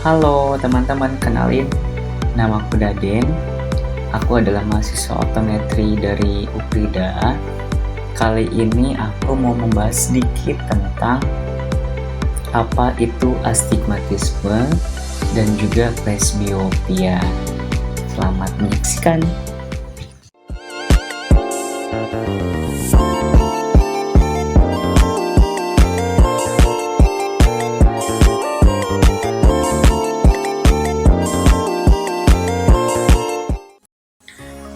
Halo teman-teman, kenalin, namaku Daden. Aku adalah mahasiswa optometri dari UPRIDA. Kali ini aku mau membahas sedikit tentang apa itu astigmatisme dan juga presbiopia. Selamat menyaksikan.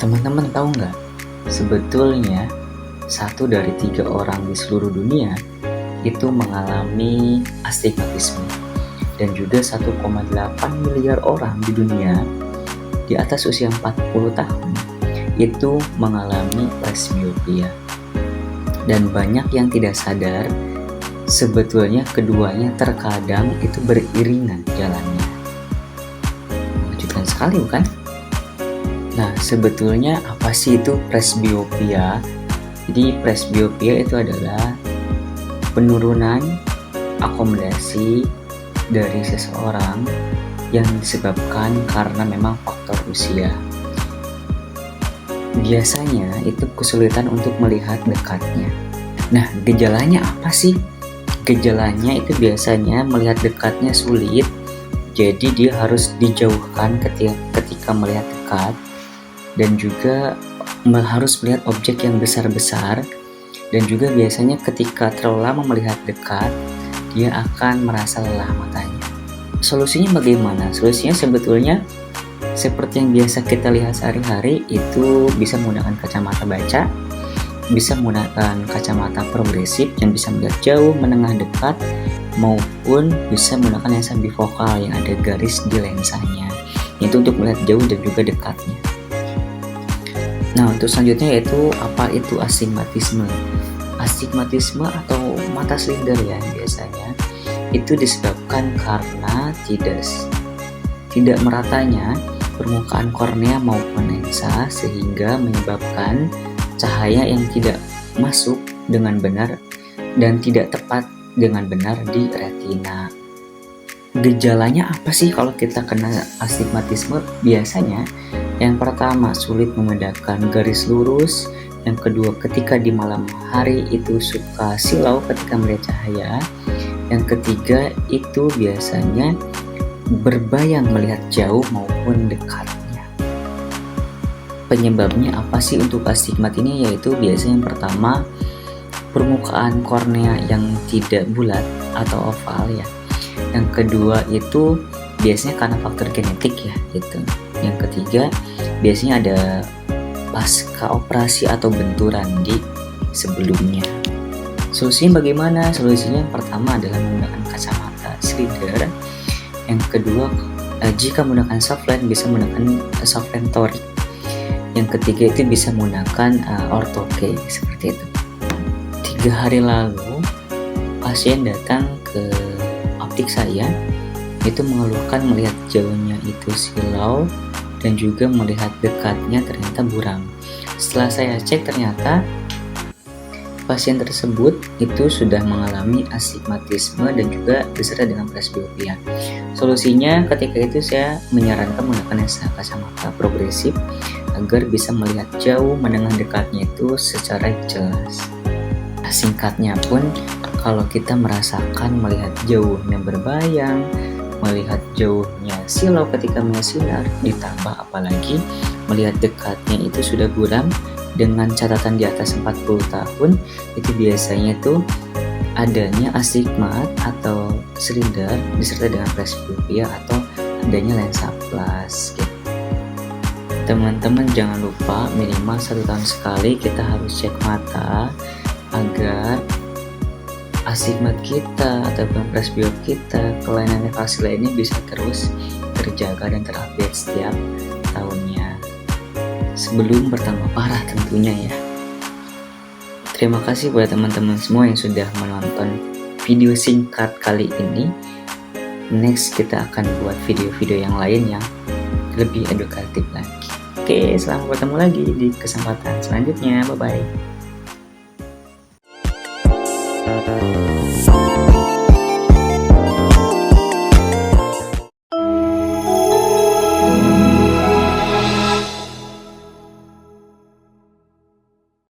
Teman-teman tahu nggak? Sebetulnya 1 dari 3 orang di seluruh dunia itu mengalami astigmatisme, dan juga 1,8 miliar orang di dunia di atas usia 40 tahun itu mengalami presbiopia. Dan banyak yang tidak sadar sebetulnya keduanya terkadang itu beriringan jalannya. Mengejutkan sekali, bukan? Nah, sebetulnya apa sih itu presbiopia? Jadi presbiopia itu adalah penurunan akomodasi dari seseorang yang disebabkan karena memang faktor usia. Biasanya itu kesulitan untuk melihat dekatnya. Nah, gejalanya apa sih? Gejalanya itu biasanya melihat dekatnya sulit, jadi dia harus dijauhkan ketika melihat dekat, dan juga harus melihat objek yang besar-besar, dan juga biasanya ketika terlalu lama melihat dekat dia akan merasa lelah matanya. Solusinya bagaimana? Solusinya sebetulnya seperti yang biasa kita lihat sehari-hari, itu bisa menggunakan kacamata baca, bisa menggunakan kacamata progresif yang bisa melihat jauh, menengah, dekat, maupun bisa menggunakan lensa bifokal yang ada garis di lensanya, itu untuk melihat jauh dan juga dekatnya. Nah, untuk selanjutnya yaitu apa itu astigmatisme. Astigmatisme atau mata silinder ya biasanya itu disebabkan karena tidak meratanya permukaan kornea maupun lensa, sehingga menyebabkan cahaya yang tidak masuk dengan benar dan tidak tepat dengan benar di retina. Gejalanya apa sih kalau kita kena astigmatisme? Biasanya yang pertama, sulit membedakan garis lurus. Yang kedua, ketika di malam hari itu suka silau ketika melihat cahaya. Yang ketiga, itu biasanya berbayang melihat jauh maupun dekatnya. Penyebabnya apa sih untuk astigmat ini? Yaitu biasanya yang pertama, permukaan kornea yang tidak bulat atau oval ya. Yang kedua itu biasanya karena faktor genetik ya gitu. Yang ketiga biasanya ada pasca operasi atau benturan di sebelumnya. Solusinya bagaimana? Solusinya yang pertama adalah menggunakan kacamata silinder. Yang kedua, jika menggunakan soft lens bisa menggunakan soft lens toric. Yang ketiga itu bisa menggunakan ortho-K seperti itu. 3 hari lalu pasien datang ke optik saya, itu mengeluhkan melihat jauhnya itu silau dan juga melihat dekatnya ternyata buram. Setelah saya cek, ternyata pasien tersebut itu sudah mengalami astigmatisme dan juga disertai dengan presbiopia. Solusinya ketika itu saya menyarankan menggunakan lensa kacamata progresif agar bisa melihat jauh, menengah, dekatnya itu secara jelas. Singkatnya pun, kalau kita merasakan melihat jauhnya berbayang, melihat jauhnya silau ketika melihat sinar, ditambah apalagi melihat dekatnya itu sudah buram dengan catatan di atas 40 tahun, itu biasanya tuh adanya astigmat atau silinder disertai dengan presbiopia atau adanya lensa plus gitu. Teman-teman jangan lupa minimal 1 tahun sekali kita harus cek mata agar astigmat kita ataupun presbiop kita, kelainan refraksi lainnya bisa terus terjaga dan terupdate setiap tahunnya sebelum bertambah parah tentunya ya. Terima kasih buat teman-teman semua yang sudah menonton video singkat kali ini. Next kita akan buat video-video yang lain yang lebih edukatif lagi. Oke, selamat bertemu lagi di kesempatan selanjutnya. Bye bye.